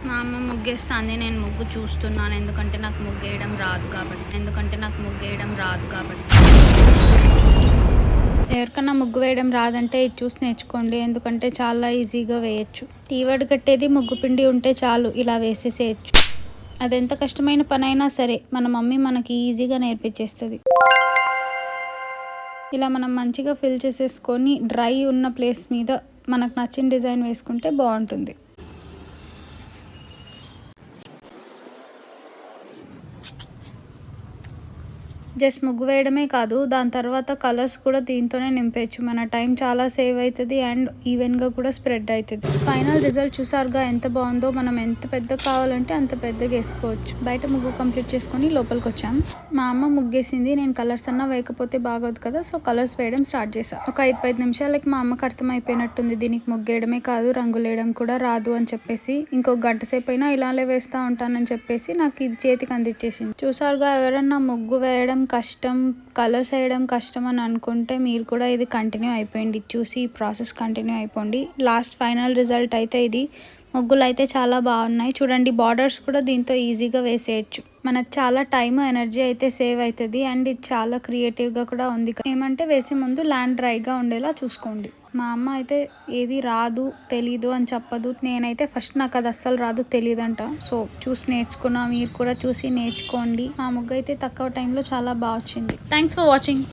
మా అమ్మ ముగ్గేస్తుంది, నేను ముగ్గు చూస్తున్నాను. ఎందుకంటే నాకు ముగ్గేయడం రాదు కాబట్టి. ఎవరికన్నా ముగ్గు వేయడం రాదంటే ఇది చూసి నేర్చుకోండి. ఎందుకంటే చాలా ఈజీగా వేయచ్చు. టీ వడగట్టేది ముగ్గు పిండి ఉంటే చాలు, ఇలా వేసేసేయచ్చు. అదెంత కష్టమైన పనైనా సరే మన మమ్మీ మనకి ఈజీగా నేర్పించేస్తుంది. ఇలా మనం మంచిగా ఫిల్ చేసేసుకొని డ్రై ఉన్న ప్లేస్ మీద మనకు నచ్చిన డిజైన్ వేసుకుంటే బాగుంటుంది. జస్ట్ ముగ్గు వేయడమే కాదు, దాని తర్వాత కలర్స్ కూడా దీంతోనే నింపేయచ్చు. మన టైం చాలా సేవ్ అవుతుంది అండ్ ఈవెన్గా కూడా స్ప్రెడ్ అవుతుంది. ఫైనల్ రిజల్ట్ చూసారుగా ఎంత బాగుందో. మనం ఎంత పెద్ద కావాలంటే అంత పెద్దగా వేసుకోవచ్చు. బయట ముగ్గు కంప్లీట్ చేసుకొని లోపలికి వచ్చాం. మా అమ్మ ముగ్గేసింది, నేను కలర్స్ అన్నా వేయకపోతే బాగోదు కదా, సో కలర్స్ వేయడం స్టార్ట్ చేశాను. ఒక 5 నిమిషాలకి మా అమ్మకి అర్థమైపోయినట్టుంది దీనికి ముగ్గేయడమే కాదు రంగులు వేయడం కూడా రాదు అని చెప్పేసి. ఇంకొక గంట సేపు అయినా ఇలానే వేస్తూ ఉంటానని చెప్పేసి నాకు ఇది చేతికి అందించేసింది. చూసారుగా, ఎవరన్నా ముగ్గు వేయడం కష్టం, కలర్స్ వేయడం కష్టం అని అనుకుంటే మీరు కూడా ఇది కంటిన్యూ అయిపోయింది. చూసి ఈ ప్రాసెస్ కంటిన్యూ అయిపోండి. లాస్ట్ ఫైనల్ రిజల్ట్ అయితే ఇది. ముగ్గులు అయితే చాలా బాగున్నాయి చూడండి. బార్డర్స్ కూడా దీంతో ఈజీగా వేసేయచ్చు. మనకు చాలా టైం ఎనర్జీ అయితే సేవ్ అవుతుంది అండ్ ఇది చాలా క్రియేటివ్గా కూడా ఉంది. ఏమంటే వేసే ముందు ల్యాండ్ డ్రైగా ఉండేలా చూసుకోండి. మా అమ్మ అయితే ఏది రాదు తెలీదు అని చెప్పదు. నేనైతే ఫస్ట్ నాకు అది అస్సలు రాదు తెలియదంట. సో చూసి నేర్చుకున్నా, మీరు కూడా చూసి నేర్చుకోండి. మా ముగ్గు అయితే తక్కువ టైంలో చాలా బాగా వచ్చింది. Thanks for watching.